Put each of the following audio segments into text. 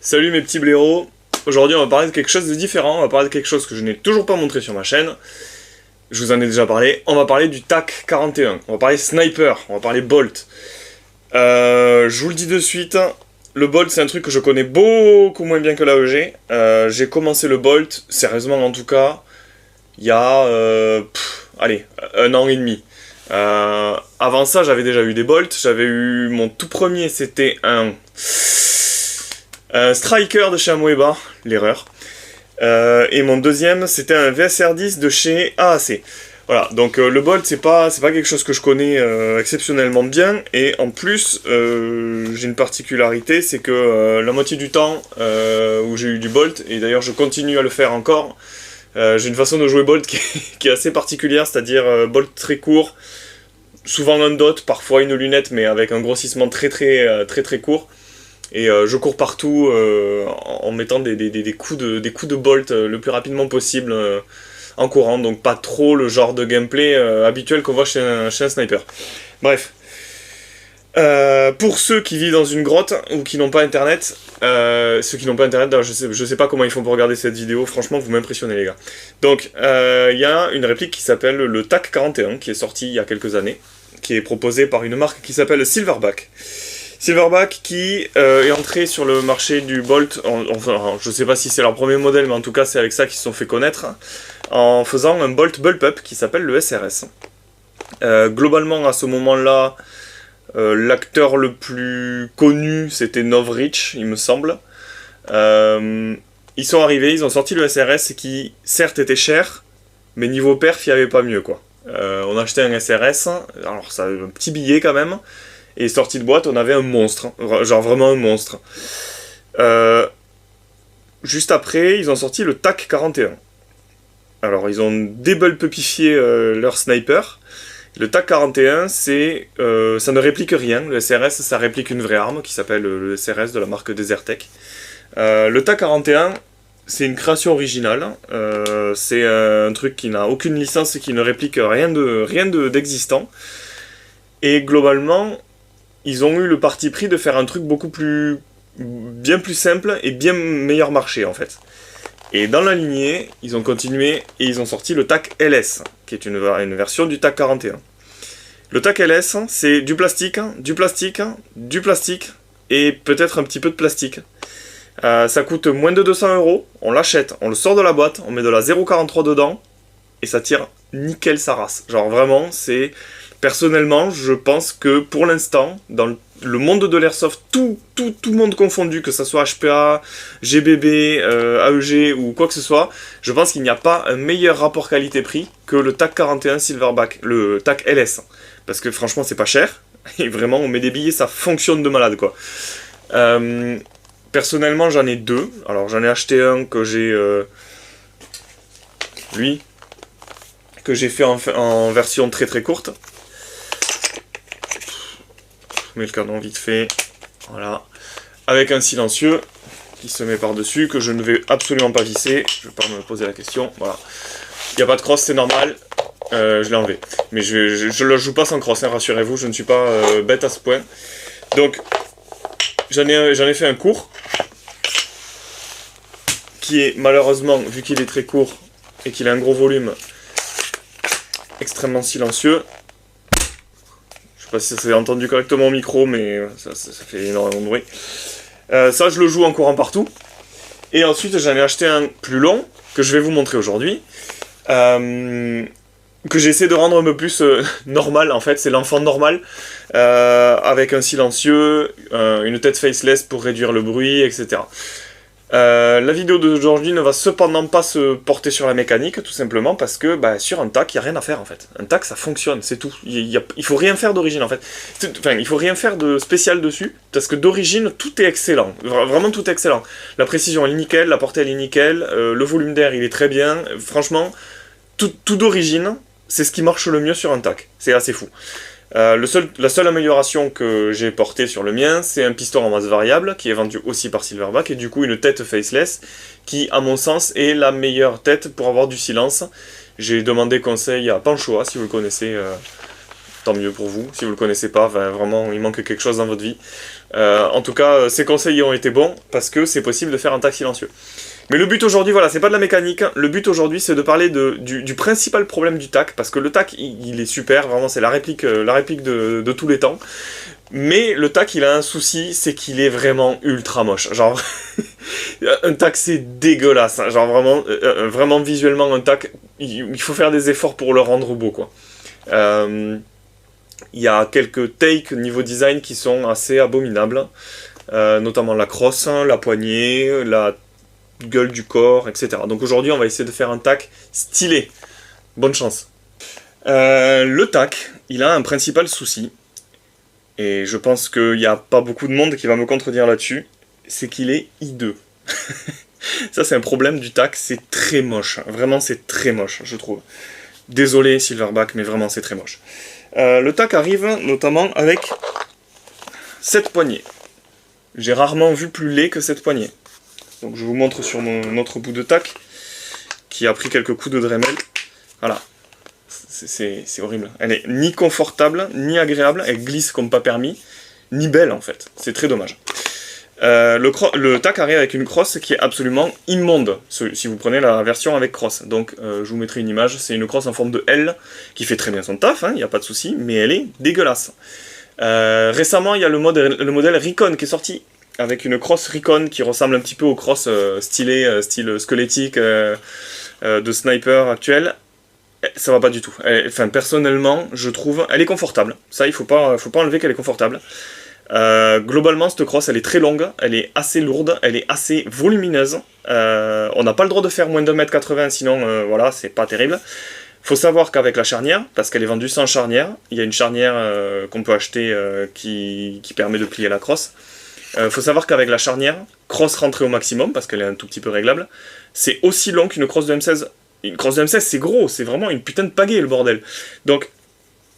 Salut mes petits blaireaux. Aujourd'hui on va parler de quelque chose de différent, on va parler de quelque chose que je n'ai toujours pas montré sur ma chaîne. Je vous en ai déjà parlé, on va parler du TAC 41, on va parler sniper, on va parler bolt. Je vous le dis de suite, le bolt c'est un truc que je connais beaucoup moins bien que l'AEG. J'ai commencé le bolt, sérieusement en tout cas, il y a allez, 1 an et demi. Avant ça j'avais déjà eu des bolts, j'avais eu mon tout premier, c'était un Striker de chez Amoeba, l'erreur. Et mon deuxième, c'était un VSR10 de chez AAC. Voilà, donc le Bolt, c'est pas quelque chose que je connais exceptionnellement bien. Et en plus, j'ai une particularité, c'est que la moitié du temps où j'ai eu du Bolt, et d'ailleurs je continue à le faire encore, j'ai une façon de jouer Bolt qui est assez particulière, c'est-à-dire Bolt très court, souvent un dot, parfois une lunette, mais avec un grossissement très court. Et je cours partout en mettant des coups de bolt le plus rapidement possible en courant, donc pas trop le genre de gameplay habituel qu'on voit chez un sniper. Bref. Pour ceux qui vivent dans une grotte ou qui n'ont pas internet, je sais pas comment ils font pour regarder cette vidéo, franchement vous m'impressionnez les gars. Donc il y a une réplique qui s'appelle le TAC 41 qui est sorti il y a quelques années, qui est proposée par une marque qui s'appelle Silverback. Silverback qui est entré sur le marché du Bolt, enfin je sais pas si c'est leur premier modèle, mais en tout cas c'est avec ça qu'ils se sont fait connaître, en faisant un Bolt Bullpup qui s'appelle le SRS. Globalement à ce moment-là, l'acteur le plus connu c'était Novrich, il me semble. Ils sont arrivés, ils ont sorti le SRS qui certes était cher, mais niveau perf il n'y avait pas mieux quoi. On a acheté un SRS, alors ça avait un petit billet quand même. Et sorti de boîte, on avait un monstre, genre vraiment un monstre. Juste après, ils ont sorti le TAC 41. Alors, ils ont débulpupifié leur sniper. Le TAC 41, ça ne réplique rien. Le SRS, ça réplique une vraie arme qui s'appelle le SRS de la marque Desertec. Le TAC 41, c'est une création originale. C'est un truc qui n'a aucune licence et qui ne réplique rien d'existant. Et globalement, ils ont eu le parti pris de faire un truc bien plus simple et bien meilleur marché en fait. Et dans la lignée, ils ont continué et ils ont sorti le TAC LS, qui est une version du TAC 41. Le TAC LS, c'est du plastique et peut-être un petit peu de plastique. Ça coûte moins de 200 €, on l'achète, on le sort de la boîte, on met de la 0,43 dedans et ça tire nickel sa race. Genre vraiment, c'est... Personnellement, je pense que pour l'instant, dans le monde de l'airsoft, tout monde confondu, que ce soit HPA, GBB, AEG ou quoi que ce soit, je pense qu'il n'y a pas un meilleur rapport qualité-prix que le TAC 41 Silverback, le TAC LS. Parce que franchement, c'est pas cher, et vraiment, on met des billets, ça fonctionne de malade, quoi. Personnellement, j'en ai deux. Alors, j'en ai acheté un que j'ai... lui, que j'ai fait en version très courte. Je mets le canon vite fait, voilà, avec un silencieux qui se met par-dessus, que je ne vais absolument pas visser, je ne vais pas me poser la question, voilà. Il n'y a pas de crosse, c'est normal, je l'ai enlevé. Mais je ne le joue pas sans crosse, hein, rassurez-vous, je ne suis pas bête à ce point. Donc, j'en ai fait un court, qui est malheureusement, vu qu'il est très court, et qu'il a un gros volume, extrêmement silencieux. Je sais pas si ça s'est entendu correctement au micro, mais ça fait énormément de bruit. Ça, je le joue en courant partout. Et ensuite, j'en ai acheté un plus long, que je vais vous montrer aujourd'hui. Que j'essaie de rendre un peu plus normal, en fait. C'est l'enfant normal. Avec un silencieux, une tête faceless pour réduire le bruit, etc. La vidéo d'aujourd'hui ne va cependant pas se porter sur la mécanique, tout simplement parce que sur un TAC, il n'y a rien à faire en fait. Un TAC, ça fonctionne, c'est tout. Il faut rien faire d'origine en fait. Enfin, il faut rien faire de spécial dessus, parce que d'origine, tout est excellent. Vraiment, tout est excellent. La précision, elle est nickel, la portée, elle est nickel, le volume d'air, il est très bien. Franchement, tout d'origine, c'est ce qui marche le mieux sur un TAC. C'est assez fou. La seule amélioration que j'ai portée sur le mien, c'est un piston en masse variable, qui est vendu aussi par Silverback, et du coup une tête faceless, qui à mon sens est la meilleure tête pour avoir du silence. J'ai demandé conseil à Panchoa, si vous le connaissez, tant mieux pour vous. Si vous le connaissez pas, vraiment, il manque quelque chose dans votre vie. En tout cas, ces conseils ont été bons, parce que c'est possible de faire un tac silencieux. Mais le but aujourd'hui, voilà, c'est pas de la mécanique. Le but aujourd'hui, c'est de parler du principal problème du tac, parce que le tac, il est super, vraiment, c'est la réplique de tous les temps. Mais le tac, il a un souci, c'est qu'il est vraiment ultra moche. Genre, un tac, c'est dégueulasse. Hein. Genre, vraiment visuellement, un tac, il faut faire des efforts pour le rendre beau, quoi. Il y a quelques takes niveau design qui sont assez abominables. Notamment la crosse, la poignée, la gueule du corps, etc. Donc aujourd'hui, on va essayer de faire un tac stylé. Bonne chance. Le tac, il a un principal souci. Et je pense qu'il n'y a pas beaucoup de monde qui va me contredire là-dessus. C'est qu'il est hideux. Ça, c'est un problème du tac. C'est très moche. Vraiment, c'est très moche, je trouve. Désolé, Silverback, mais vraiment, c'est très moche. Le tac arrive notamment avec cette poignée. J'ai rarement vu plus laid que cette poignée. Donc je vous montre sur mon autre bout de tac, qui a pris quelques coups de Dremel. Voilà. C'est horrible. Elle est ni confortable, ni agréable, elle glisse comme pas permis, ni belle en fait. C'est très dommage. Le tac arrive avec une crosse qui est absolument immonde, si vous prenez la version avec crosse. Donc je vous mettrai une image, c'est une crosse en forme de L, qui fait très bien son taf, il n'y a pas de souci, mais elle est dégueulasse. Récemment, il y a le modèle Recon qui est sorti, avec une crosse Recon qui ressemble un petit peu aux crosses style squelettique de sniper actuel. Ça va pas du tout. Enfin, personnellement, je trouve, elle est confortable. Ça, il faut pas enlever qu'elle est confortable. Globalement, cette crosse, elle est très longue, elle est assez lourde, elle est assez volumineuse. On n'a pas le droit de faire moins de 1,80 m, sinon, voilà, c'est pas terrible. Faut savoir qu'avec la charnière, parce qu'elle est vendue sans charnière, il y a une charnière qu'on peut acheter qui permet de plier la crosse. Faut savoir qu'avec la charnière, crosse rentrée au maximum, parce qu'elle est un tout petit peu réglable, c'est aussi long qu'une crosse de M16. Une crosse de M16, c'est gros, c'est vraiment une putain de pagaie, le bordel. Donc,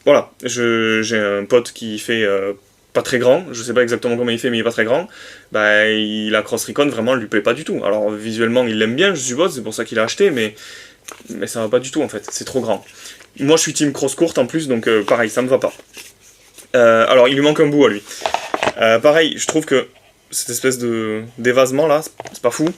voilà, j'ai un pote qui fait pas très grand, je sais pas exactement comment il fait, mais il est pas très grand. Bah, la crosse Recon, vraiment, elle lui plaît pas du tout. Alors, visuellement, il l'aime bien, je suppose, c'est pour ça qu'il l'a acheté, mais ça va pas du tout, en fait, c'est trop grand. Moi, je suis team crosse courte, en plus, donc pareil, ça me va pas. Alors, il lui manque un bout à lui. Pareil, je trouve que cette espèce d'évasement, là, c'est pas fou.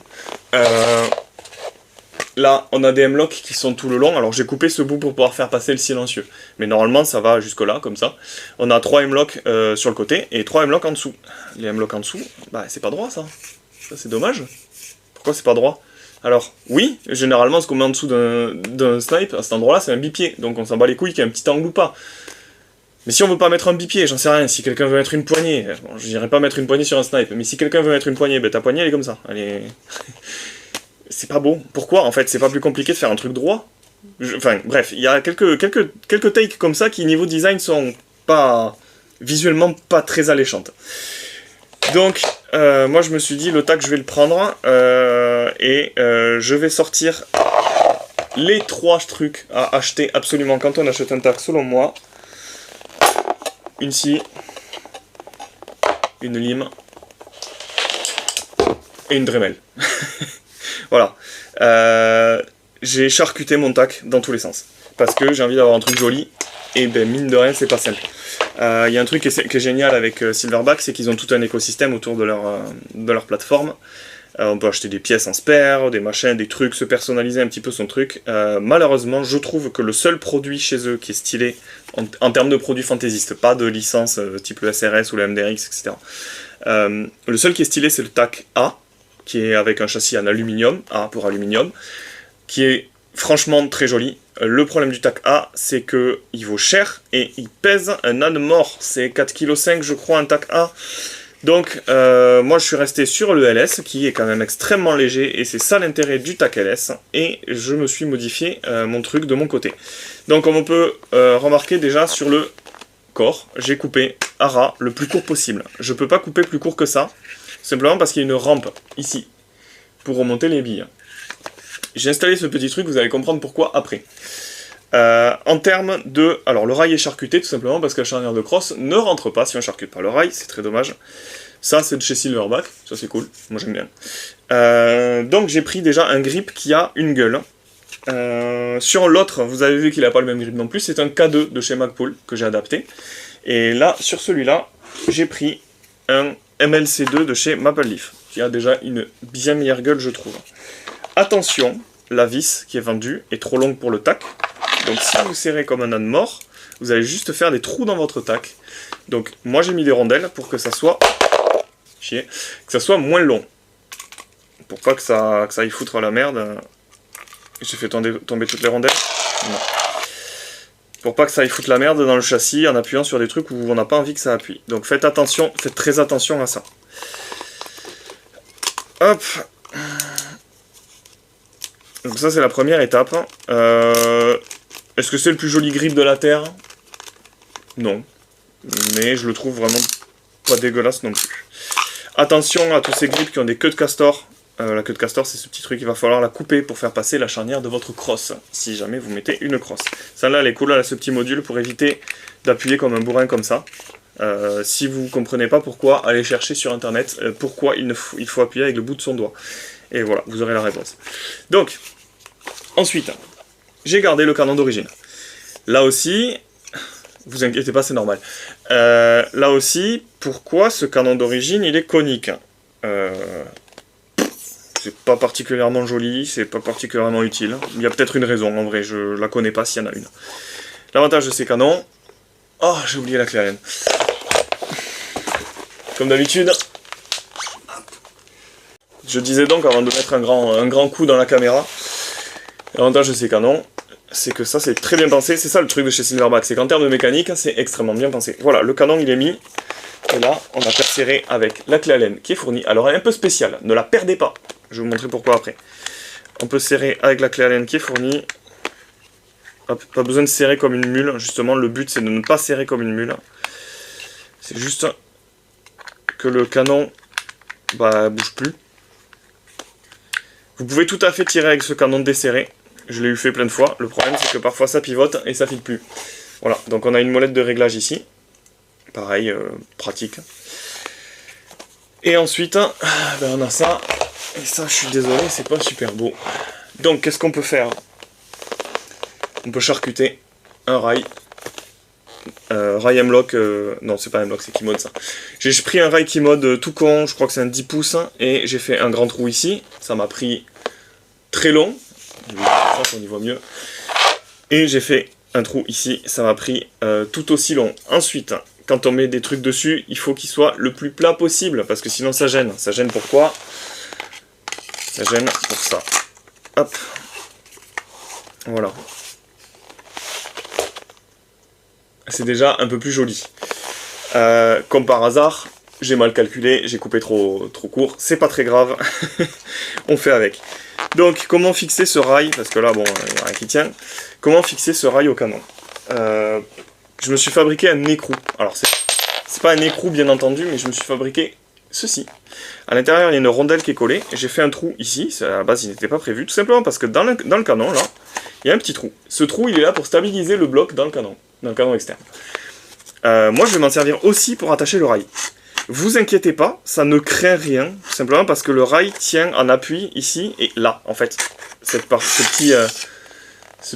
Là, on a des M-Lock qui sont tout le long. Alors, j'ai coupé ce bout pour pouvoir faire passer le silencieux. Mais normalement, ça va jusque là, comme ça. On a 3 M-Lock sur le côté et 3 M-Lock en dessous. Les M-Lock en dessous, bah, c'est pas droit, ça. Ça, c'est dommage. Pourquoi c'est pas droit? Alors, oui, généralement, ce qu'on met en dessous d'un snipe, à cet endroit-là, c'est un bipied. Donc, on s'en bat les couilles qu'il y ait un petit angle ou pas. Mais si on veut pas mettre un bipied, j'en sais rien. Si quelqu'un veut mettre une poignée, bon, je dirais pas mettre une poignée sur un snipe. Mais si quelqu'un veut mettre une poignée, ben, ta poignée, elle est comme ça. Elle est... C'est pas beau. Pourquoi? En fait, c'est pas plus compliqué de faire un truc droit. Enfin, bref, il y a quelques takes comme ça qui, niveau design, sont pas... visuellement pas très alléchantes. Donc, moi, je me suis dit, le tac, je vais le prendre, et je vais sortir les 3 trucs à acheter absolument quand on achète un tac, selon moi. Une scie, une lime, et une Dremel. Voilà. J'ai charcuté mon tac dans tous les sens. Parce que j'ai envie d'avoir un truc joli. Et ben mine de rien, c'est pas simple. Il y a un truc qui est génial avec Silverback, c'est qu'ils ont tout un écosystème autour de leur plateforme. On peut acheter des pièces en spare, des machins, des trucs, se personnaliser un petit peu son truc. Malheureusement, je trouve que le seul produit chez eux qui est stylé, en termes de produits fantaisistes, pas de licence type le SRS ou le MDRX, etc. Le seul qui est stylé, c'est le TAC A, qui est avec un châssis en aluminium, A pour aluminium, qui est franchement très joli. Le problème du TAC A, c'est qu'il vaut cher et il pèse un âne mort. C'est 4,5 kg, je crois, un TAC A. Donc, moi je suis resté sur le LS, qui est quand même extrêmement léger, et c'est ça l'intérêt du TAC LS, et je me suis modifié mon truc de mon côté. Donc, comme on peut remarquer déjà sur le corps, j'ai coupé à ras le plus court possible. Je peux pas couper plus court que ça, simplement parce qu'il y a une rampe ici, pour remonter les billes. J'ai installé ce petit truc, vous allez comprendre pourquoi après. En termes de... Alors le rail est charcuté tout simplement parce que la charnière de crosse ne rentre pas si on charcute pas le rail, c'est très dommage. Ça c'est de chez Silverback, ça c'est cool, moi j'aime bien. Donc j'ai pris déjà un grip qui a une gueule. Sur l'autre, vous avez vu qu'il n'a pas le même grip non plus, c'est un K2 de chez Magpul que j'ai adapté. Et là, sur celui-là, j'ai pris un MLC2 de chez Maple Leaf, qui a déjà une bien meilleure gueule, je trouve. Attention, la vis qui est vendue est trop longue pour le tac. Donc si vous serrez comme un âne mort, vous allez juste faire des trous dans votre tac. Donc moi j'ai mis des rondelles pour que ça soit... que ça soit moins long. Pour pas que ça aille foutre à la merde. J'ai fait tomber toutes les rondelles. Non. Pour pas que ça aille foutre la merde dans le châssis en appuyant sur des trucs où on n'a pas envie que ça appuie. Donc faites attention, faites très attention à ça. Hop. Donc ça c'est la première étape. Est-ce que c'est le plus joli grip de la Terre? Non. Mais je le trouve vraiment pas dégueulasse non plus. Attention à tous ces grips qui ont des queues de castor. La queue de castor, c'est ce petit truc, il va falloir la couper pour faire passer la charnière de votre crosse, si jamais vous mettez une crosse. Celle-là, elle est cool, elle a ce petit module pour éviter d'appuyer comme un bourrin comme ça. Si vous ne comprenez pas pourquoi, allez chercher sur internet pourquoi il faut appuyer avec le bout de son doigt. Et voilà, vous aurez la réponse. Donc, ensuite, j'ai gardé le canon d'origine. Là aussi, vous inquiétez pas, c'est normal. Là aussi, pourquoi ce canon d'origine, il est conique? C'est pas particulièrement joli, c'est pas particulièrement utile. Il y a peut-être une raison, en vrai, je la connais pas s'il y en a une. L'avantage de ces canons... Oh, j'ai oublié la clé Allen. Comme d'habitude. Je disais donc, avant de mettre un grand coup dans la caméra, l'avantage de ces canons, c'est que ça, c'est très bien pensé. C'est ça le truc de chez Silverback, c'est qu'en termes de mécanique, c'est extrêmement bien pensé. Voilà, le canon, il est mis. Et là, on a percéré avec la clé Allen qui est fournie. Alors, elle est un peu spéciale, ne la perdez pas. Je vais vous montrer pourquoi après. On peut serrer avec la clé Allen qui est fournie. Hop, pas besoin de serrer comme une mule. Justement, le but, c'est de ne pas serrer comme une mule. C'est juste que le canon bouge plus. Vous pouvez tout à fait tirer avec ce canon desserré. Je l'ai eu fait plein de fois. Le problème, c'est que parfois, ça pivote et ça file plus. Voilà, donc on a une molette de réglage ici. Pareil, pratique. Et ensuite, on a ça. Et ça, je suis désolé, c'est pas super beau. Donc, qu'est-ce qu'on peut faire? On peut charcuter un rail. Rail M-Lock. Non, c'est pas M-Lock, c'est Keymode ça. J'ai pris un rail Keymode tout con, je crois que c'est un 10 pouces. Et j'ai fait un grand trou ici. Ça m'a pris très long. On y voit mieux. Et j'ai fait un trou ici. Ça m'a pris tout aussi long. Ensuite, quand on met des trucs dessus, il faut qu'il soit le plus plat possible. Parce que sinon, ça gêne. Ça gêne pourquoi? Ça gêne pour ça. Hop. Voilà. C'est déjà un peu plus joli. Comme par hasard, j'ai mal calculé, j'ai coupé trop court. C'est pas très grave. On fait avec. Donc, comment fixer ce rail? Parce que là, bon, il n'y a rien qui tient. Comment fixer ce rail au canon? Je me suis fabriqué un écrou. Alors, c'est pas un écrou, bien entendu, mais je me suis fabriqué ceci. À l'intérieur, il y a une rondelle qui est collée. J'ai fait un trou ici. À la base, il n'était pas prévu. Tout simplement parce que dans le canon, là, il y a un petit trou. Ce trou, il est là pour stabiliser le bloc dans le canon externe. Moi, je vais m'en servir aussi pour attacher le rail. Vous inquiétez pas, ça ne craint rien. Tout simplement parce que le rail tient en appui ici et là, en fait. Ce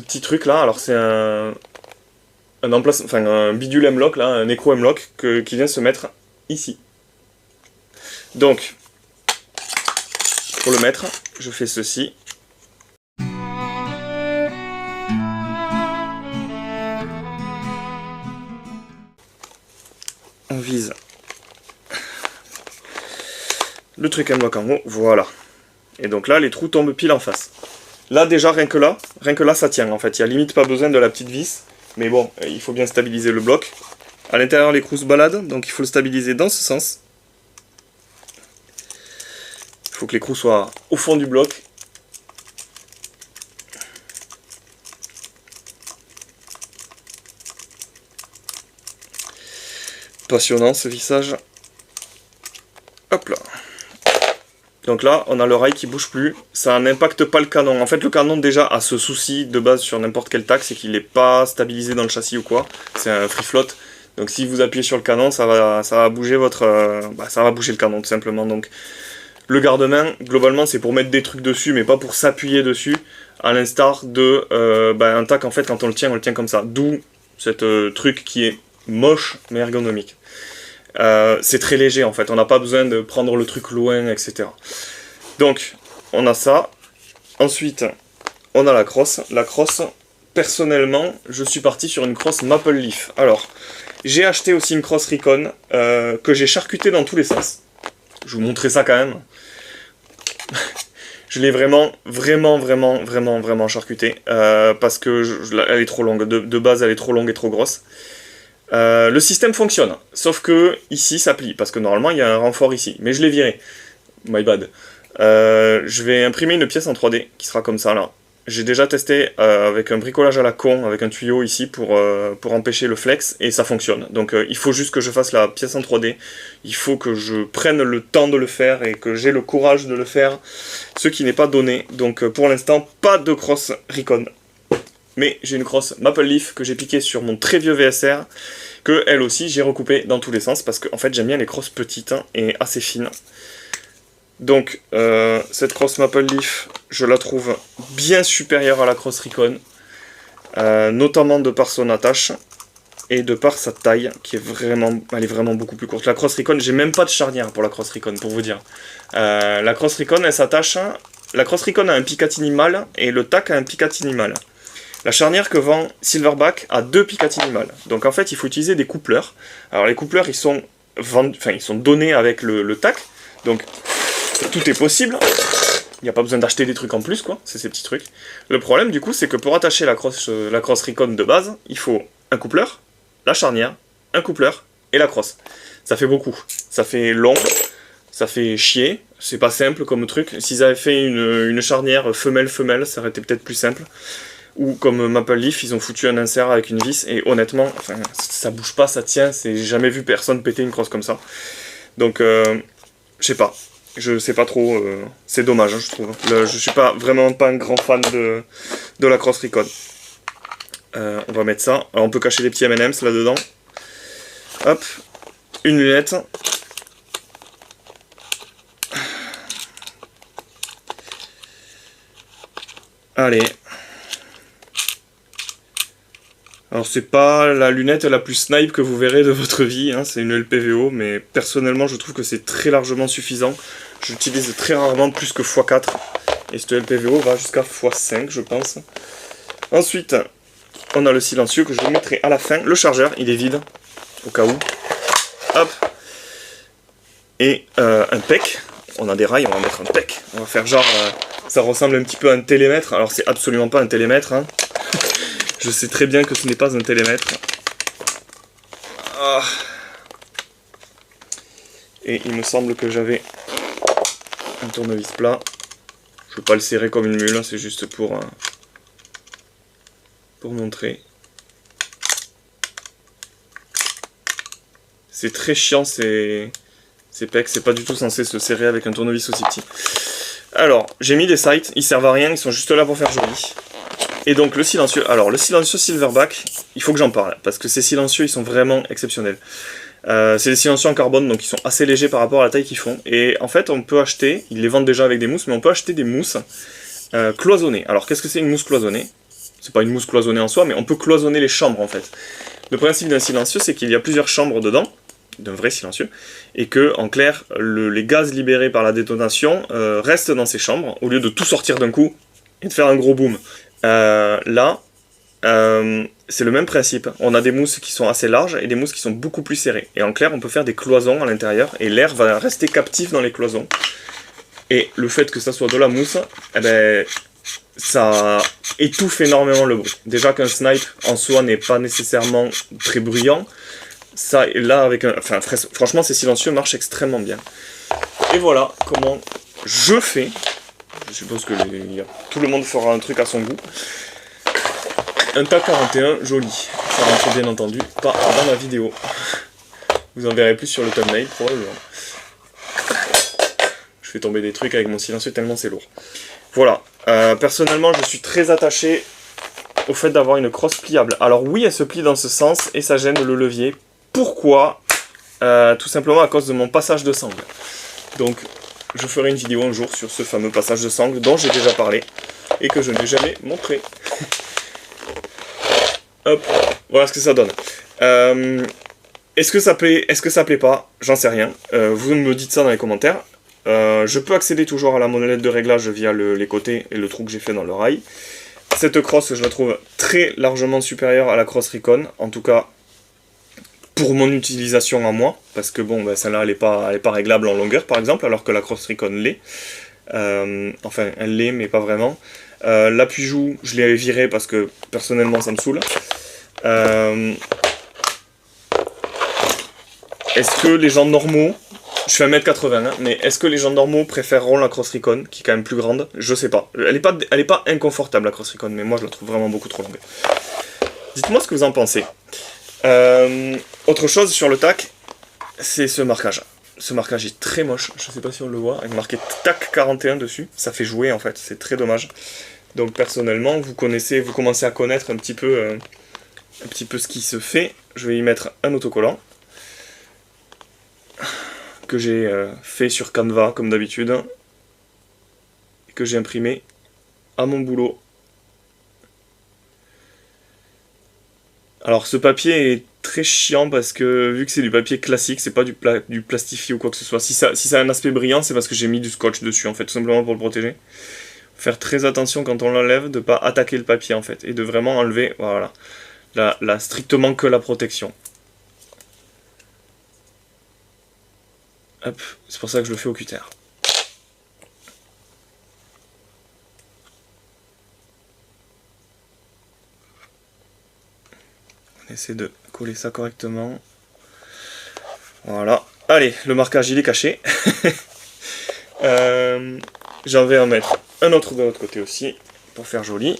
petit truc-là, alors c'est un bidule M-Lock, là, un écrou M-Lock qui vient se mettre ici. Donc, pour le mettre, je fais ceci. On vise le truc M-Lock en haut, voilà. Et donc là, les trous tombent pile en face. Là, déjà, rien que là, ça tient, en fait. Il n'y a limite pas besoin de la petite vis. Mais bon, il faut bien stabiliser le bloc. À l'intérieur, l'écrou se balade, donc il faut le stabiliser dans ce sens. Il faut que l'écrou soit au fond du bloc. Passionnant ce vissage. Hop là. Donc là, on a le rail qui bouge plus. Ça n'impacte pas le canon. En fait, le canon déjà a ce souci de base sur n'importe quel tac, c'est qu'il n'est pas stabilisé dans le châssis ou quoi. C'est un free float. Donc si vous appuyez sur le canon, ça va bouger ça va bouger le canon tout simplement. Donc le garde-main, globalement, c'est pour mettre des trucs dessus, mais pas pour s'appuyer dessus. à l'instar de un tac, en fait, quand on le tient comme ça. D'où cette truc qui est moche mais ergonomique. C'est très léger en fait, on n'a pas besoin de prendre le truc loin, etc. Donc, on a ça. Ensuite, on a la crosse. La crosse, personnellement, je suis parti sur une crosse Maple Leaf. Alors, j'ai acheté aussi une crosse Recon que j'ai charcutée dans tous les sens. Je vous montrerai ça quand même. Je l'ai vraiment charcutée parce que elle est trop longue. De base, elle est trop longue et trop grosse. Le système fonctionne, sauf que ici ça plie, parce que normalement il y a un renfort ici, mais je l'ai viré, my bad. Je vais imprimer une pièce en 3D qui sera comme ça là. J'ai déjà testé avec un bricolage à la con, avec un tuyau ici pour empêcher le flex, et ça fonctionne. Donc il faut juste que je fasse la pièce en 3D, il faut que je prenne le temps de le faire et que j'ai le courage de le faire, ce qui n'est pas donné. Donc pour l'instant, pas de crosse Recon. Mais j'ai une crosse Maple Leaf que j'ai piquée sur mon très vieux VSR, que elle aussi j'ai recoupée dans tous les sens, parce que en fait j'aime bien les crosses petites et assez fines. Donc cette crosse Maple Leaf, je la trouve bien supérieure à la crosse Recon, notamment de par son attache, et de par sa taille, qui est elle est vraiment beaucoup plus courte. La crosse Recon, j'ai même pas de charnière pour la crosse Recon, pour vous dire. La crosse Recon, elle s'attache, la crosse Recon a un Picatinny mâle, et le tac a un Picatinny mâle. La charnière que vend Silverback a 2 Picatinny mâles. Donc en fait, il faut utiliser des coupleurs. Alors les coupleurs, ils sont donnés avec le tac. Donc tout est possible. Il n'y a pas besoin d'acheter des trucs en plus, quoi. C'est ces petits trucs. Le problème, du coup, c'est que pour attacher la crosse Recon de base, il faut un coupleur, la charnière, un coupleur et la crosse. Ça fait beaucoup. Ça fait long, ça fait chier. C'est pas simple comme truc. S'ils avaient fait une charnière femelle-femelle, ça aurait été peut-être plus simple. Ou comme Maple Leaf, ils ont foutu un insert avec une vis, et honnêtement, ça bouge pas, ça tient, j'ai jamais vu personne péter une crosse comme ça. Donc, je sais pas trop, c'est dommage, hein, je trouve. Je suis vraiment pas un grand fan de la crosse Recon. On va mettre ça, alors, on peut cacher des petits M&M's là-dedans. Hop, une lunette. Allez. Alors c'est pas la lunette la plus snipe que vous verrez de votre vie, hein, c'est une LPVO, mais personnellement je trouve que c'est très largement suffisant. J'utilise très rarement plus que x4, et cette LPVO va jusqu'à x5 je pense. Ensuite, on a le silencieux que je vous mettrai à la fin. Le chargeur, il est vide, au cas où. Hop. Et un PEC, on a des rails, on va mettre un PEC. On va faire genre, ça ressemble un petit peu à un télémètre, alors c'est absolument pas un télémètre, hein. Je sais très bien que ce n'est pas un télémètre. Ah. Et il me semble que j'avais un tournevis plat. Je ne veux pas le serrer comme une mule, c'est juste pour montrer. C'est très chiant ces pecs, c'est pas du tout censé se serrer avec un tournevis aussi petit. Alors, j'ai mis des sights, ils servent à rien, ils sont juste là pour faire joli. Et donc le silencieux, alors le silencieux Silverback, il faut que j'en parle, parce que ces silencieux ils sont vraiment exceptionnels. C'est des silencieux en carbone, donc ils sont assez légers par rapport à la taille qu'ils font. Et en fait on peut acheter, ils les vendent déjà avec des mousses, mais on peut acheter des mousses cloisonnées. Alors qu'est-ce que c'est une mousse cloisonnée? C'est pas une mousse cloisonnée en soi, mais on peut cloisonner les chambres en fait. Le principe d'un silencieux, c'est qu'il y a plusieurs chambres dedans, d'un vrai silencieux, et que en clair, les gaz libérés par la détonation restent dans ces chambres, au lieu de tout sortir d'un coup et de faire un gros boom. Là, c'est le même principe. On a des mousses qui sont assez larges et des mousses qui sont beaucoup plus serrées. Et en clair, on peut faire des cloisons à l'intérieur et l'air va rester captif dans les cloisons. Et le fait que ça soit de la mousse, eh ben, ça étouffe énormément le bruit. Déjà qu'un snipe en soi n'est pas nécessairement très bruyant, ça, là, avec franchement, ces silencieux marchent extrêmement bien. Et voilà comment je fais. Je suppose que tout le monde fera un truc à son goût. Un TAC 41 joli. Ça rentre bien entendu pas dans la vidéo. Vous en verrez plus sur le thumbnail probablement. Je fais tomber des trucs avec mon silencieux tellement c'est lourd. Voilà. Personnellement, je suis très attaché au fait d'avoir une crosse pliable. Alors oui, elle se plie dans ce sens et ça gêne le levier. Pourquoi? Tout simplement à cause de mon passage de sangle. Donc, je ferai une vidéo un jour sur ce fameux passage de sangle dont j'ai déjà parlé. et que je n'ai jamais montré. Hop, voilà ce que ça donne. Est-ce que ça plaît, est-ce que ça plaît pas? J'en sais rien. Vous me dites ça dans les commentaires. Je peux accéder toujours à la molette de réglage via les côtés et le trou que j'ai fait dans le rail. Cette crosse, je la trouve très largement supérieure à la crosse Recon, en tout cas pour mon utilisation à moi, parce que bon, ben, celle-là elle est pas réglable en longueur par exemple, alors que la crosse Recon l'est. Enfin, elle l'est, mais pas vraiment. L'appui-joue, je l'ai viré parce que personnellement ça me saoule. Est-ce que les gens normaux, je fais 1m80, hein, mais est-ce que les gens normaux préféreront la crosse Recon, qui est quand même plus grande? Je sais pas. Elle est pas inconfortable la crosse Recon, mais moi je la trouve vraiment beaucoup trop longue. Dites-moi ce que vous en pensez. Autre chose sur le tac, c'est ce marquage. Ce marquage est très moche, je sais pas si on le voit, avec marqué TAC 41 dessus. Ça fait jouer en fait, c'est très dommage. Donc personnellement, vous commencez à connaître un petit peu ce qui se fait. Je vais y mettre un autocollant que j'ai fait sur Canva comme d'habitude et que j'ai imprimé à mon boulot. Alors ce papier est très chiant parce que vu que c'est du papier classique, c'est pas du plastifié ou quoi que ce soit. Si ça a un aspect brillant, c'est parce que j'ai mis du scotch dessus en fait, tout simplement pour le protéger. Faire très attention quand on l'enlève de pas attaquer le papier en fait et de vraiment enlever, voilà, strictement que la protection. Hop, c'est pour ça que je le fais au cutter. On essaie de coller ça correctement. Voilà. Allez, le marquage il est caché. J'en vais en mettre un autre de l'autre côté aussi, pour faire joli.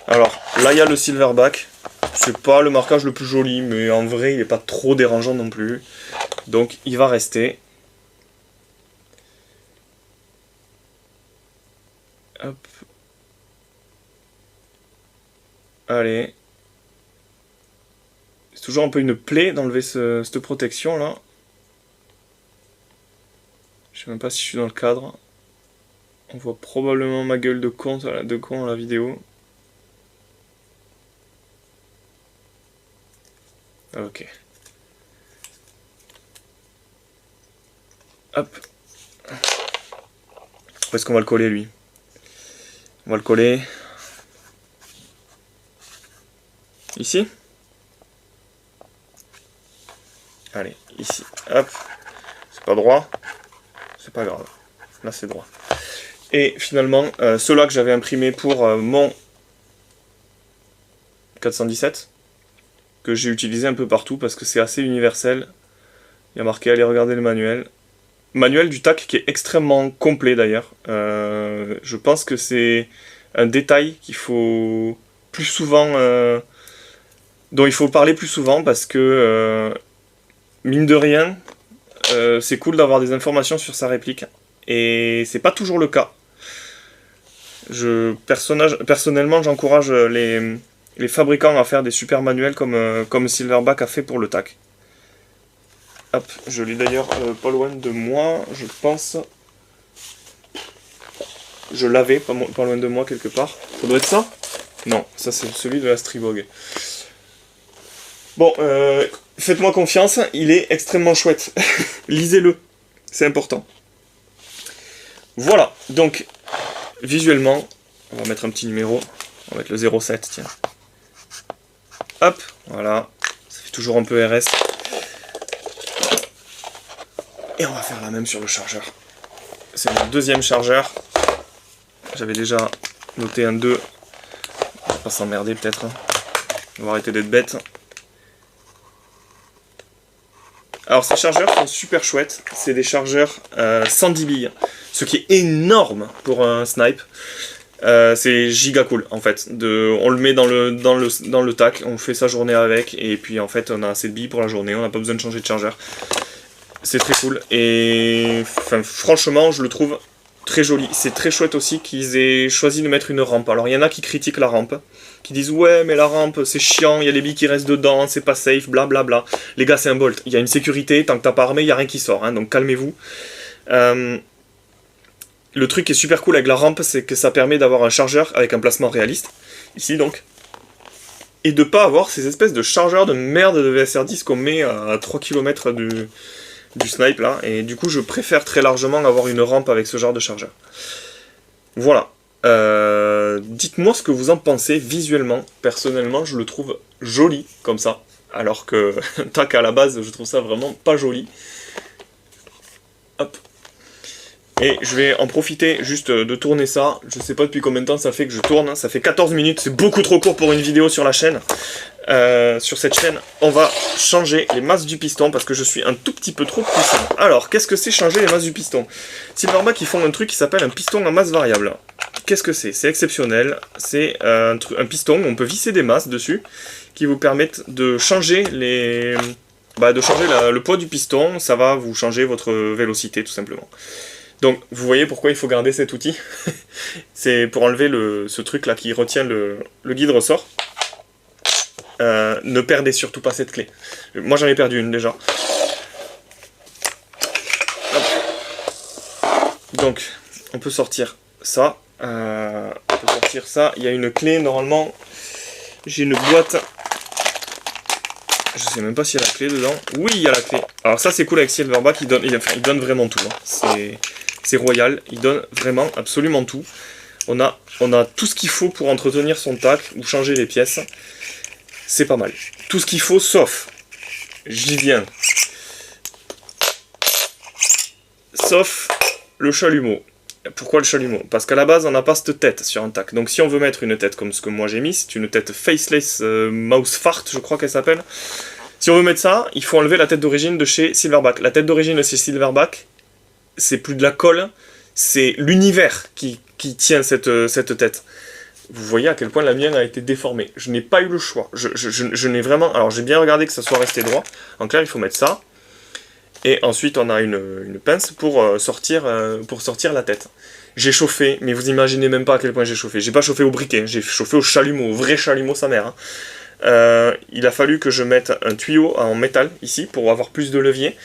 Alors, là il y a le silverback. C'est pas le marquage le plus joli, mais en vrai il n'est pas trop dérangeant non plus. Donc il va rester. Hop. Allez. C'est toujours un peu une plaie d'enlever cette protection là. Je sais même pas si je suis dans le cadre. On voit probablement ma gueule de con à la vidéo. Ok. Hop. Où est-ce qu'on va le coller lui? On va le coller ici. Allez, ici. Hop. C'est pas droit. C'est pas grave. Là c'est droit. Et finalement, ceux-là que j'avais imprimés pour mon 417, que j'ai utilisé un peu partout parce que c'est assez universel. Il y a marqué allez regarder le manuel. Manuel du tac qui est extrêmement complet d'ailleurs. Je pense que c'est un détail qu'il faut plus souvent, dont il faut parler plus souvent parce que mine de rien, c'est cool d'avoir des informations sur sa réplique et c'est pas toujours le cas. Personnellement, j'encourage les fabricants à faire des super manuels comme Silverback a fait pour le tac. Hop, je l'ai d'ailleurs pas loin de moi, je pense. Je l'avais pas loin de moi quelque part. Ça doit être ça? Non, ça c'est celui de la Stribog. Bon, faites-moi confiance, il est extrêmement chouette. Lisez-le, c'est important. Voilà, donc visuellement, on va mettre un petit numéro. On va mettre le 07, tiens. Hop, voilà. Ça fait toujours un peu RS. Et on va faire la même sur le chargeur. C'est le deuxième chargeur. J'avais déjà noté un 2. On va pas s'emmerder peut-être. On va arrêter d'être bête. Alors ces chargeurs sont super chouettes. C'est des chargeurs 110 billes. Ce qui est énorme pour un snipe. C'est giga cool en fait. On le met dans le tac, on fait sa journée avec. Et puis en fait on a assez de billes pour la journée. On n'a pas besoin de changer de chargeur. C'est très cool et enfin, franchement je le trouve très joli. C'est très chouette aussi qu'ils aient choisi de mettre une rampe. Alors il y en a qui critiquent la rampe, qui disent ouais mais la rampe c'est chiant, il y a les billes qui restent dedans, c'est pas safe, blablabla. Les gars c'est un Bolt, il y a une sécurité, tant que t'as pas armé il n'y a rien qui sort, hein, donc calmez-vous. le truc qui est super cool avec la rampe, c'est que ça permet d'avoir un chargeur avec un placement réaliste, ici donc, et de pas avoir ces espèces de chargeurs de merde de VSR10 qu'on met à 3 km du snipe là, et du coup je préfère très largement avoir une rampe avec ce genre de chargeur. Voilà. Dites-moi ce que vous en pensez visuellement. Personnellement, je le trouve joli comme ça, alors que tac, à la base, je trouve ça vraiment pas joli. Hop. Et je vais en profiter juste de tourner ça. Je sais pas depuis combien de temps ça fait que je tourne. Ça fait 14 minutes, c'est beaucoup trop court pour une vidéo sur la chaîne. Sur cette chaîne, on va changer les masses du piston parce que je suis un tout petit peu trop puissant. Alors, qu'est-ce que c'est changer les masses du piston? Silverback, ils font un truc qui s'appelle un piston en masse variable. Qu'est-ce que c'est? C'est exceptionnel. C'est un piston où on peut visser des masses dessus qui vous permettent de changer le poids du piston. Ça va vous changer votre vélocité tout simplement. Donc, vous voyez pourquoi il faut garder cet outil. C'est pour enlever ce truc là qui retient le guide ressort. Ne perdez surtout pas cette clé. Moi j'en ai perdu une déjà. Hop. Donc, on peut sortir ça. Il y a une clé normalement. J'ai une boîte. Je sais même pas s'il y a la clé dedans. Oui, il y a la clé. Alors ça c'est cool avec Silverback, il donne vraiment tout. Hein. C'est royal, il donne vraiment absolument tout. On a tout ce qu'il faut pour entretenir son tac ou changer les pièces. C'est pas mal. Tout ce qu'il faut sauf, j'y viens, sauf le chalumeau. Pourquoi le chalumeau? Parce qu'à la base, on n'a pas cette tête sur un tac. Donc si on veut mettre une tête comme ce que moi j'ai mis, c'est une tête Faceless Mouse Fart, je crois qu'elle s'appelle. Si on veut mettre ça, il faut enlever la tête d'origine de chez Silverback. La tête d'origine de chez Silverback, c'est plus de la colle, c'est l'univers qui tient cette tête. Vous voyez à quel point la mienne a été déformée. Je n'ai pas eu le choix. Je n'ai vraiment... Alors j'ai bien regardé que ça soit resté droit. En clair, il faut mettre ça. Et ensuite, on a une pince pour sortir la tête. J'ai chauffé, mais vous imaginez même pas à quel point j'ai chauffé. J'ai pas chauffé au briquet, j'ai chauffé au chalumeau, au vrai chalumeau sa mère. Hein. Il a fallu que je mette un tuyau en métal ici pour avoir plus de levier.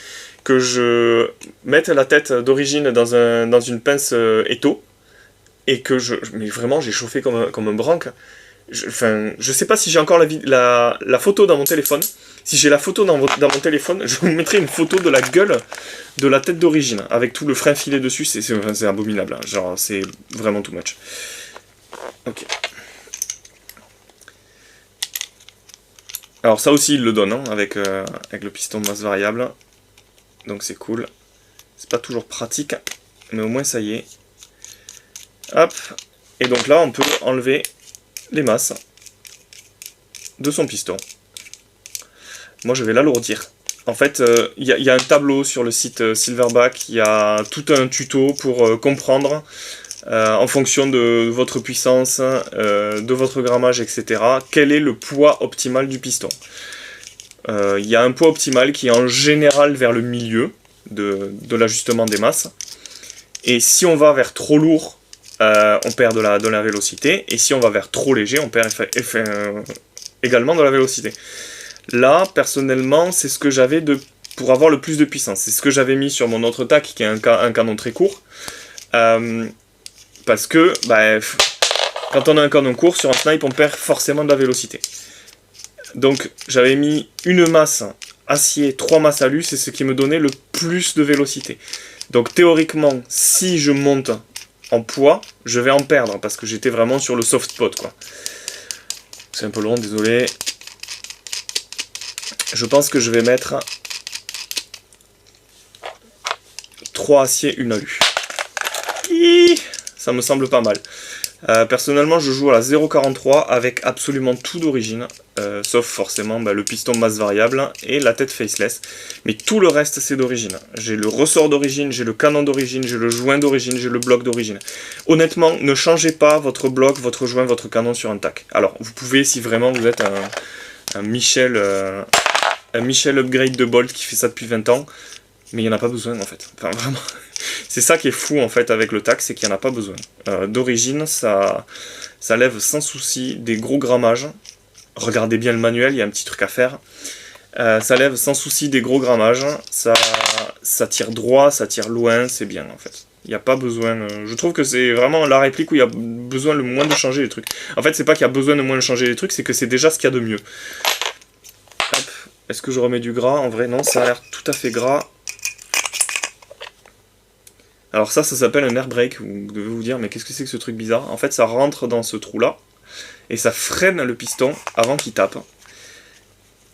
Que je mette la tête d'origine dans une pince étau. Et que mais vraiment, j'ai chauffé comme un branque. Je sais pas si j'ai encore la photo dans mon téléphone. Si j'ai la photo dans mon téléphone, je vous mettrai une photo de la gueule de la tête d'origine, avec tout le frein filé dessus, c'est abominable, hein. Genre c'est vraiment too much. Ok. Alors ça aussi il le donne, hein, avec le piston masse variable. Donc c'est cool. C'est pas toujours pratique, mais au moins ça y est. Hop. Et donc là on peut enlever les masses de son piston. Moi je vais l'alourdir. En fait, il y a un tableau sur le site Silverback, il y a tout un tuto pour comprendre, en fonction de votre puissance, de votre grammage, etc., quel est le poids optimal du piston. Il y a un poids optimal qui est en général vers le milieu de l'ajustement des masses. Et si on va vers trop lourd, on perd de la vélocité, et si on va vers trop léger, on perd également de la vélocité. Là, personnellement, c'est ce que j'avais pour avoir le plus de puissance. C'est ce que j'avais mis sur mon autre tac, qui est un canon très court. Parce que, quand on a un canon court, sur un snipe, on perd forcément de la vélocité. Donc, j'avais mis une masse acier, 3 masses alu, c'est ce qui me donnait le plus de vélocité. Donc, théoriquement, si je monte en poids, je vais en perdre, parce que j'étais vraiment sur le soft spot, quoi. C'est un peu long, désolé. Je pense que je vais mettre 3 aciers, 1 alu. Ça me semble pas mal. Personnellement, je joue à la 0,43 avec absolument tout d'origine, sauf forcément le piston masse variable et la tête faceless. Mais tout le reste, c'est d'origine. J'ai le ressort d'origine, j'ai le canon d'origine, j'ai le joint d'origine, j'ai le bloc d'origine. Honnêtement, ne changez pas votre bloc, votre joint, votre canon sur un tac. Alors, vous pouvez, si vraiment vous êtes un Michel upgrade de Bolt qui fait ça depuis 20 ans, mais il n'y en a pas besoin en fait. Enfin, vraiment. C'est ça qui est fou en fait avec le tac, c'est qu'il n'y en a pas besoin. D'origine, ça lève sans souci des gros grammages. Regardez bien le manuel, il y a un petit truc à faire. Ça lève sans souci des gros grammages. Ça tire droit, ça tire loin, c'est bien en fait. Il n'y a pas besoin... je trouve que c'est vraiment la réplique où il y a besoin le moins de changer les trucs. En fait, c'est pas qu'il y a besoin de moins de changer les trucs, c'est que c'est déjà ce qu'il y a de mieux. Hop. Est-ce que je remets du gras? En vrai, non, ça a l'air tout à fait gras. Alors ça s'appelle un air brake. Vous devez vous dire, mais qu'est-ce que c'est que ce truc bizarre? En fait, ça rentre dans ce trou-là, et ça freine le piston avant qu'il tape.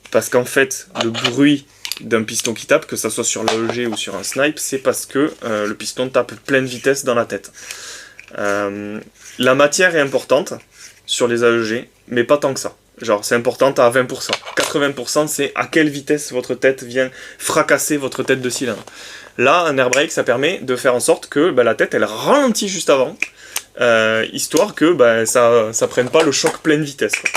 Parce qu'en fait, le bruit d'un piston qui tape, que ça soit sur l'AEG ou sur un snipe, c'est parce que le piston tape pleine vitesse dans la tête. La matière est importante sur les AEG, mais pas tant que ça. Genre, c'est important à 20%. 80%, c'est à quelle vitesse votre tête vient fracasser votre tête de cylindre. Là, un air brake, ça permet de faire en sorte que la tête, elle ralentit juste avant, histoire que ça prenne pas le choc pleine vitesse, quoi.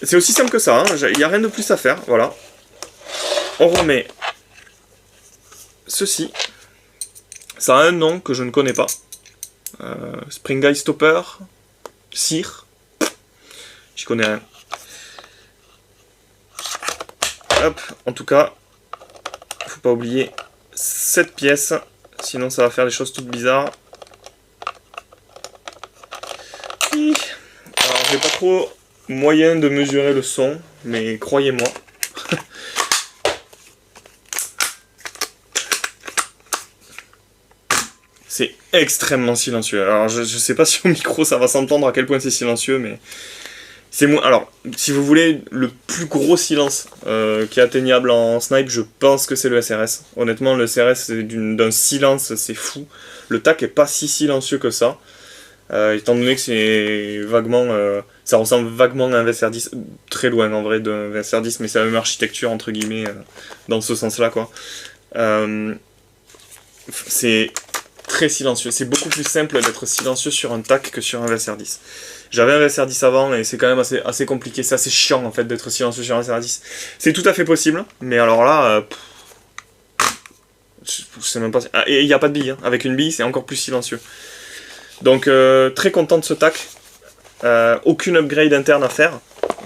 C'est aussi simple que ça, hein. Il n'y a rien de plus à faire, voilà. On remet ceci. Ça a un nom que je ne connais pas. Spring Guy Stopper, Cire. J'y connais rien. Hop, en tout cas, faut pas oublier cette pièce, sinon ça va faire des choses toutes bizarres. Alors, j'ai pas trop moyen de mesurer le son, mais croyez-moi. C'est extrêmement silencieux. Alors je sais pas si au micro ça va s'entendre à quel point c'est silencieux, mais c'est moins. Alors, si vous voulez le plus gros silence qui est atteignable en snipe, je pense que c'est le SRS. Honnêtement, le SRS c'est d'un silence, c'est fou. Le TAC est pas si silencieux que ça. Étant donné que c'est vaguement... ça ressemble vaguement à un VSR10, très loin en vrai d'un VSR10, mais c'est la même architecture entre guillemets, dans ce sens-là, quoi. C'est très silencieux, c'est beaucoup plus simple d'être silencieux sur un TAC que sur un VSR10. J'avais un VSR10 avant et c'est quand même assez compliqué, c'est assez chiant en fait d'être silencieux sur un VSR10. C'est tout à fait possible, mais alors là... je sais même pas... Ah, et il n'y a pas de bille, hein. Avec une bille c'est encore plus silencieux. Donc très content de ce TAC, aucune upgrade interne à faire,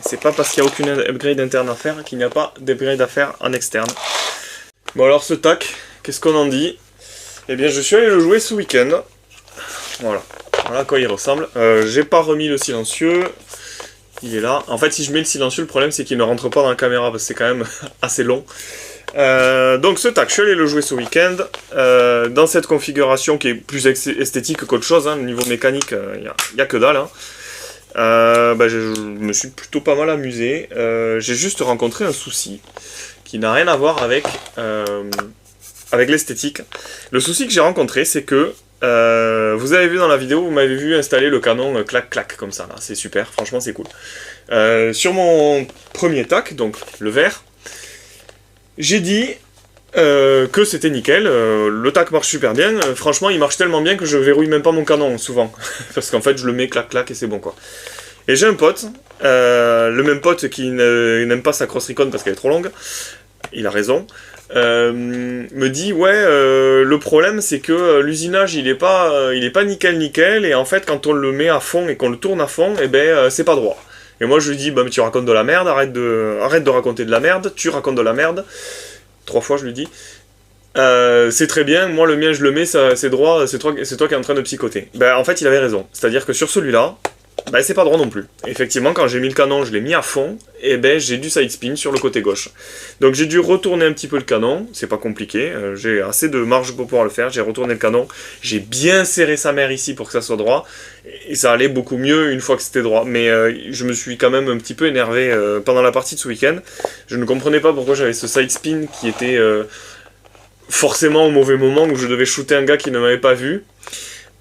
c'est pas parce qu'il n'y a aucune upgrade interne à faire qu'il n'y a pas d'upgrade à faire en externe. Bon alors ce TAC, qu'est-ce qu'on en dit? Eh bien je suis allé le jouer ce week-end, voilà à quoi il ressemble. J'ai pas remis le silencieux, il est là. En fait si je mets le silencieux, le problème c'est qu'il ne rentre pas dans la caméra parce que c'est quand même assez long. Donc ce TAC, je suis allé le jouer ce week-end, dans cette configuration qui est plus esthétique qu'autre chose, hein. Niveau mécanique, y a que dalle, hein. Je me suis plutôt pas mal amusé. J'ai juste rencontré un souci qui n'a rien à voir avec l'esthétique. Le souci que j'ai rencontré, c'est que vous avez vu dans la vidéo, vous m'avez vu installer le canon clac-clac comme ça, là. C'est super, franchement c'est cool. Sur mon premier TAC, donc le vert, j'ai dit que c'était nickel, le TAC marche super bien, franchement il marche tellement bien que je verrouille même pas mon canon souvent, parce qu'en fait je le mets clac-clac et c'est bon quoi. Et j'ai un pote, le même pote qui n'aime pas sa Cross Recon parce qu'elle est trop longue, il a raison, me dit ouais le problème c'est que l'usinage il est pas nickel et en fait quand on le met à fond et qu'on le tourne à fond, et c'est pas droit. Et moi je lui dis, bah mais tu racontes de la merde, arrête de raconter de la merde, tu racontes de la merde. 3 fois je lui dis. C'est très bien, moi le mien je le mets, c'est droit, c'est toi qui es en train de psychoter. En fait il avait raison, c'est-à-dire que sur celui-là, c'est pas droit non plus. Effectivement quand j'ai mis le canon, je l'ai mis à fond, et j'ai du side spin sur le côté gauche. Donc j'ai dû retourner un petit peu le canon, c'est pas compliqué, j'ai assez de marge pour pouvoir le faire, j'ai retourné le canon, j'ai bien serré sa mère ici pour que ça soit droit, et ça allait beaucoup mieux une fois que c'était droit. Mais je me suis quand même un petit peu énervé pendant la partie de ce week-end. Je ne comprenais pas pourquoi j'avais ce side spin qui était forcément au mauvais moment où je devais shooter un gars qui ne m'avait pas vu.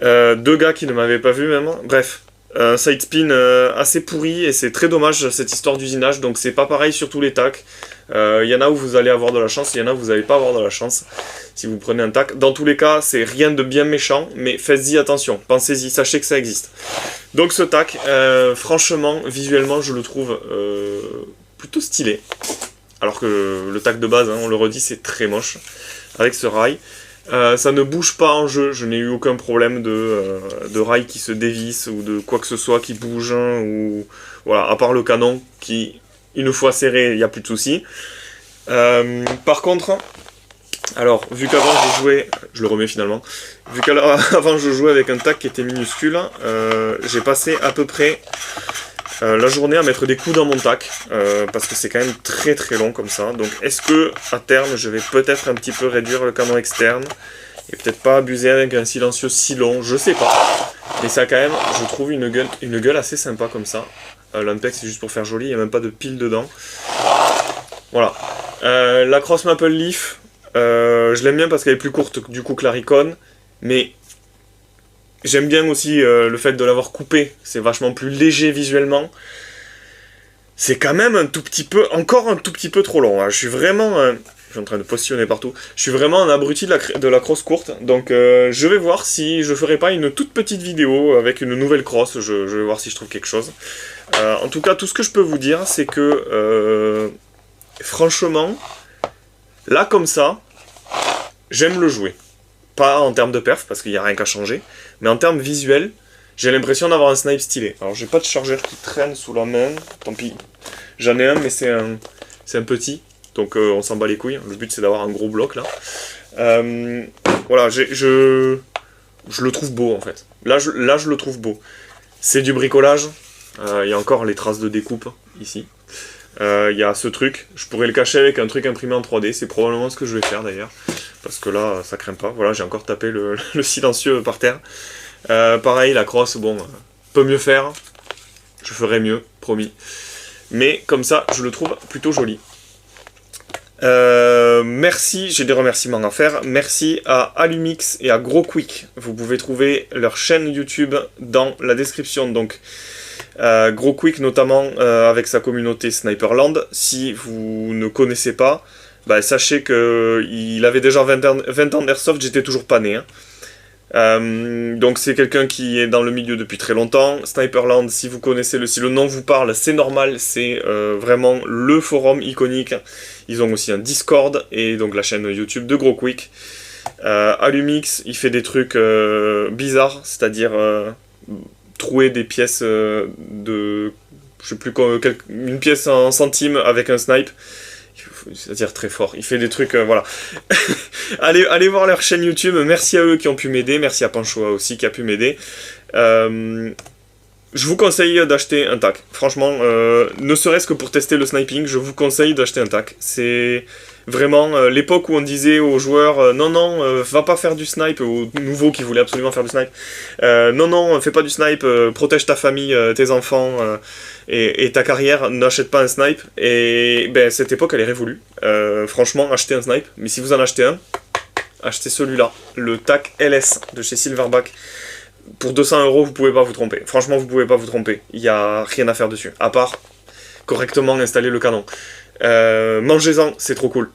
2 gars qui ne m'avaient pas vu même, bref. Un side spin assez pourri et c'est très dommage cette histoire d'usinage, donc c'est pas pareil sur tous les TAC. Il y en a où vous allez avoir de la chance, il y en a où vous n'allez pas avoir de la chance si vous prenez un TAC. Dans tous les cas, c'est rien de bien méchant, mais faites-y attention, pensez-y, sachez que ça existe. Donc ce TAC, franchement, visuellement, je le trouve plutôt stylé. Alors que le TAC de base, hein, on le redit, c'est très moche, avec ce rail. Ça ne bouge pas en jeu, je n'ai eu aucun problème de rail qui se dévisse ou de quoi que ce soit qui bouge, hein, ou voilà, à part le canon qui, une fois serré, il n'y a plus de soucis. Par contre, Alors, vu qu'avant je jouais, je le remets finalement, vu qu'avant je jouais avec un tac qui était minuscule, j'ai passé à peu près la journée à mettre des coups dans mon tac, parce que c'est quand même très très long comme ça. Donc est-ce que à terme je vais peut-être un petit peu réduire le canon externe, et peut-être pas abuser avec un silencieux si long, je sais pas. Mais ça a quand même, je trouve une gueule assez sympa comme ça. L'Ampex c'est juste pour faire joli, il n'y a même pas de pile dedans. Voilà. La Cross Maple Leaf, je l'aime bien parce qu'elle est plus courte du coup que la Recon, mais j'aime bien aussi le fait de l'avoir coupé, c'est vachement plus léger visuellement. C'est quand même un tout petit peu, encore un tout petit peu trop long, hein. Je suis vraiment, je suis en train de postillonner partout, je suis vraiment un abruti de la crosse courte, donc je vais voir si je ferai pas une toute petite vidéo avec une nouvelle crosse, je vais voir si je trouve quelque chose. En tout cas, tout ce que je peux vous dire, c'est que, franchement, là comme ça, j'aime le jouer. Pas en termes de perf, parce qu'il n'y a rien qu'à changer, mais en termes visuels, j'ai l'impression d'avoir un snipe stylé. Alors j'ai pas de chargeur qui traîne sous la main, tant pis. J'en ai un, mais c'est un petit, donc on s'en bat les couilles. Le but c'est d'avoir un gros bloc là. Voilà, je le trouve beau en fait. Là je le trouve beau. C'est du bricolage, il y a encore les traces de découpe ici. Il y a ce truc, je pourrais le cacher avec un truc imprimé en 3D, c'est probablement ce que je vais faire d'ailleurs. Parce que là, ça craint pas. Voilà, j'ai encore tapé le silencieux par terre. Pareil, la crosse, bon, peut mieux faire. Je ferai mieux, promis. Mais comme ça, je le trouve plutôt joli. Merci, j'ai des remerciements à faire. Merci à Alumix et à GrowQuick. Vous pouvez trouver leur chaîne YouTube dans la description. Donc, GrowQuick notamment avec sa communauté Sniperland. Si vous ne connaissez pas, bah, sachez qu'il avait déjà 20 ans d'airsoft, j'étais toujours pas né. Hein. Donc c'est quelqu'un qui est dans le milieu depuis très longtemps. Sniperland, si vous connaissez, si le nom vous parle, c'est normal, c'est vraiment le forum iconique. Ils ont aussi un Discord et donc la chaîne YouTube de GrowQuick. Alumix, il fait des trucs bizarres, c'est-à-dire trouer des pièces de... je sais plus, une pièce en centimes avec un snipe. C'est-à-dire très fort, il fait des trucs, voilà. allez voir leur chaîne YouTube, merci à eux qui ont pu m'aider, merci à Panchoa aussi qui a pu m'aider. Je vous conseille d'acheter un tac, franchement, ne serait-ce que pour tester le sniping, je vous conseille d'acheter un tac. C'est vraiment l'époque où on disait aux joueurs, non, va pas faire du snipe, aux nouveaux qui voulaient absolument faire du snipe, non, fais pas du snipe, protège ta famille, tes enfants, et ta carrière, n'achète pas un snipe. Et ben, cette époque elle est révolue. Franchement, achetez un snipe, mais si vous en achetez un, achetez celui-là, le TAC LS de chez Silverback. Pour 200 €, vous pouvez pas vous tromper. Franchement, vous pouvez pas vous tromper. Il n'y a rien à faire dessus, à part correctement installer le canon. Mangez-en, c'est trop cool.